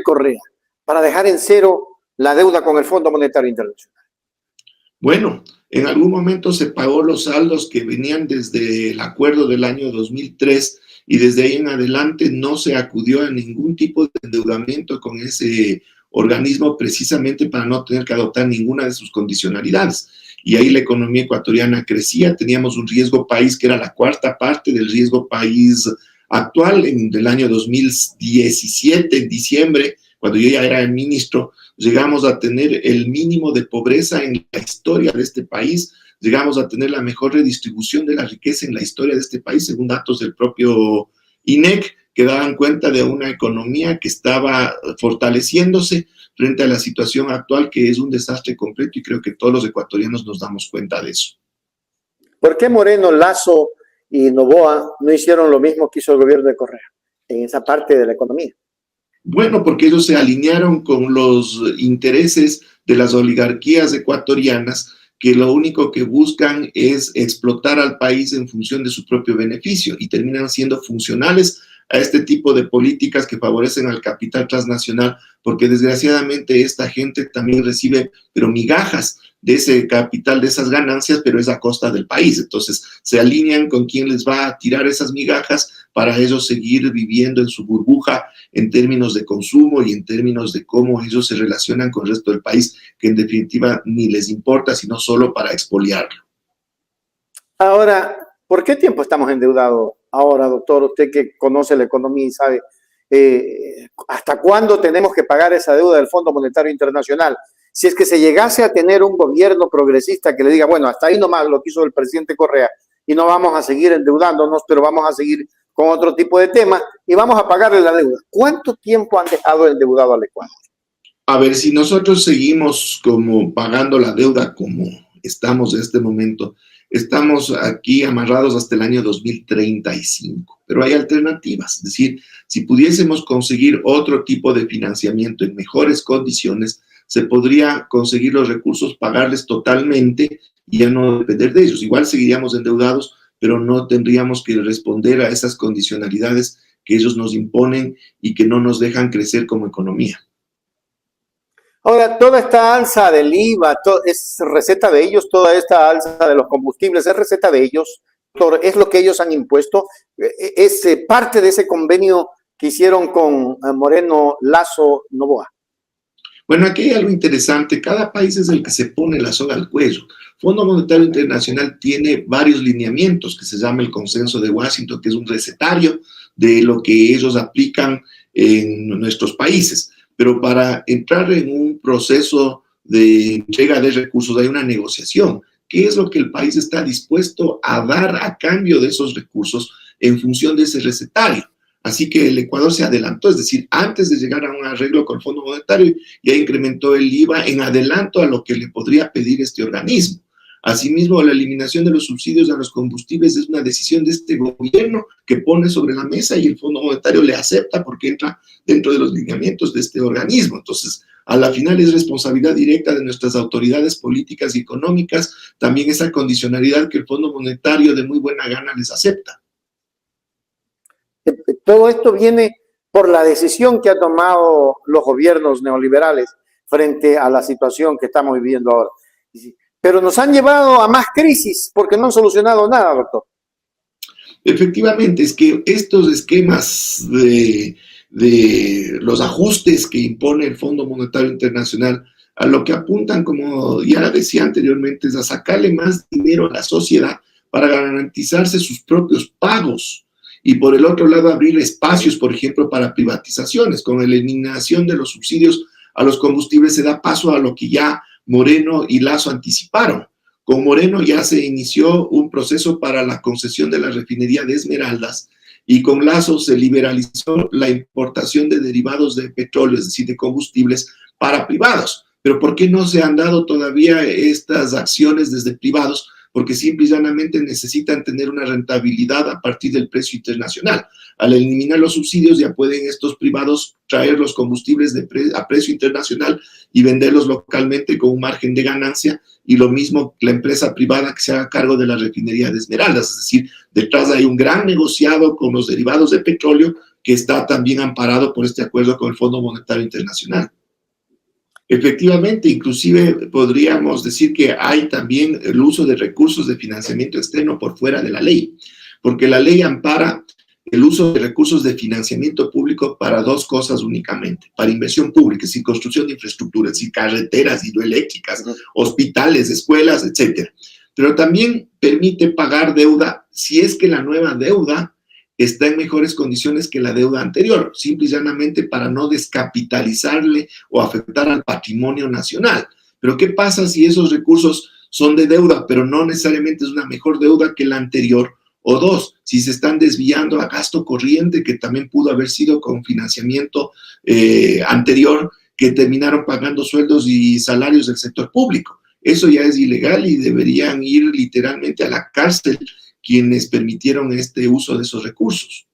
Correa para dejar en cero la deuda con el Fondo Monetario Internacional? Bueno, en algún momento se pagó los saldos que venían desde el acuerdo del año 2003 y desde ahí en adelante no se acudió a ningún tipo de endeudamiento con ese organismo precisamente para no tener que adoptar ninguna de sus condicionalidades. Y ahí la economía ecuatoriana crecía, teníamos un riesgo país que era la cuarta parte del riesgo país actual. En el año 2017, en diciembre, cuando yo ya era el ministro, llegamos a tener el mínimo de pobreza en la historia de este país, llegamos a tener la mejor redistribución de la riqueza en la historia de este país, según datos del propio INEC, que daban cuenta de una economía que estaba fortaleciéndose frente a la situación actual, que es un desastre completo, y creo que todos los ecuatorianos nos damos cuenta de eso. ¿Por qué Moreno, Lasso y Noboa no hicieron lo mismo que hizo el gobierno de Correa en esa parte de la economía? Bueno, porque ellos se alinearon con los intereses de las oligarquías ecuatorianas, que lo único que buscan es explotar al país en función de su propio beneficio y terminan siendo funcionales a este tipo de políticas que favorecen al capital transnacional, porque desgraciadamente esta gente también recibe, pero migajas de ese capital, de esas ganancias, pero es a costa del país. Entonces se alinean con quien les va a tirar esas migajas para ellos seguir viviendo en su burbuja en términos de consumo y en términos de cómo ellos se relacionan con el resto del país, que en definitiva ni les importa, sino solo para expoliarlo. Ahora, ¿por qué tiempo estamos endeudados ahora, doctor? Usted que conoce la economía y sabe hasta cuándo tenemos que pagar esa deuda del Fondo Monetario Internacional. Si es que se llegase a tener un gobierno progresista que le diga, bueno, hasta ahí nomás lo que hizo el presidente Correa y no vamos a seguir endeudándonos, pero vamos a seguir con otro tipo de temas y vamos a pagarle la deuda. ¿Cuánto tiempo han dejado endeudado al Ecuador? A ver, si nosotros seguimos como pagando la deuda como estamos en este momento, estamos aquí amarrados hasta el año 2035, pero hay alternativas. Es decir, si pudiésemos conseguir otro tipo de financiamiento en mejores condiciones, se podría conseguir los recursos, pagarles totalmente y ya no depender de ellos. Igual seguiríamos endeudados, pero no tendríamos que responder a esas condicionalidades que ellos nos imponen y que no nos dejan crecer como economía. Ahora, toda esta alza del IVA, ¿es receta de ellos? Toda esta alza de los combustibles, ¿es receta de ellos? ¿Es lo que ellos han impuesto? ¿Es parte de ese convenio que hicieron con Moreno, Lasso, Noboa? Bueno, aquí hay algo interesante. Cada país es el que se pone la soga al cuello. Fondo Monetario Internacional tiene varios lineamientos que se llama el Consenso de Washington, que es un recetario de lo que ellos aplican en nuestros países. Pero para entrar en un proceso de entrega de recursos hay una negociación. ¿Qué es lo que el país está dispuesto a dar a cambio de esos recursos en función de ese recetario? Así que el Ecuador se adelantó, es decir, antes de llegar a un arreglo con el Fondo Monetario, ya incrementó el IVA en adelanto a lo que le podría pedir este organismo. Asimismo, la eliminación de los subsidios a los combustibles es una decisión de este gobierno que pone sobre la mesa y el Fondo Monetario le acepta porque entra dentro de los lineamientos de este organismo. Entonces, a la final es responsabilidad directa de nuestras autoridades políticas y económicas también esa condicionalidad que el Fondo Monetario de muy buena gana les acepta. Todo esto viene por la decisión que han tomado los gobiernos neoliberales frente a la situación que estamos viviendo ahora. Pero nos han llevado a más crisis porque no han solucionado nada, doctor. Efectivamente, es que estos esquemas de los ajustes que impone el Fondo Monetario Internacional a lo que apuntan, como ya decía anteriormente, es a sacarle más dinero a la sociedad para garantizarse sus propios pagos. Y por el otro lado, abrir espacios, por ejemplo, para privatizaciones. Con la eliminación de los subsidios a los combustibles se da paso a lo que ya Moreno y Lasso anticiparon. Con Moreno ya se inició un proceso para la concesión de la refinería de Esmeraldas y con Lasso se liberalizó la importación de derivados de petróleo, es decir, de combustibles para privados. Pero ¿por qué no se han dado todavía estas acciones desde privados? Porque simple y llanamente necesitan tener una rentabilidad a partir del precio internacional. Al eliminar los subsidios ya pueden estos privados traer los combustibles a precio internacional y venderlos localmente con un margen de ganancia, y lo mismo la empresa privada que se haga cargo de la refinería de Esmeraldas. Es decir, detrás hay un gran negociado con los derivados de petróleo que está también amparado por este acuerdo con el Fondo Monetario Internacional. Efectivamente, inclusive podríamos decir que hay también el uso de recursos de financiamiento externo por fuera de la ley, porque la ley ampara el uso de recursos de financiamiento público para dos cosas únicamente: para inversión pública, es decir, construcción de infraestructuras, es decir, carreteras hidroeléctricas, hospitales, escuelas, etcétera. Pero también permite pagar deuda si es que la nueva deuda está en mejores condiciones que la deuda anterior, simple y llanamente para no descapitalizarle o afectar al patrimonio nacional. Pero ¿qué pasa si esos recursos son de deuda, pero no necesariamente es una mejor deuda que la anterior? O dos, si se están desviando a gasto corriente, que también pudo haber sido con financiamiento anterior, que terminaron pagando sueldos y salarios del sector público. Eso ya es ilegal y deberían ir literalmente a la cárcel quienes permitieron este uso de esos recursos.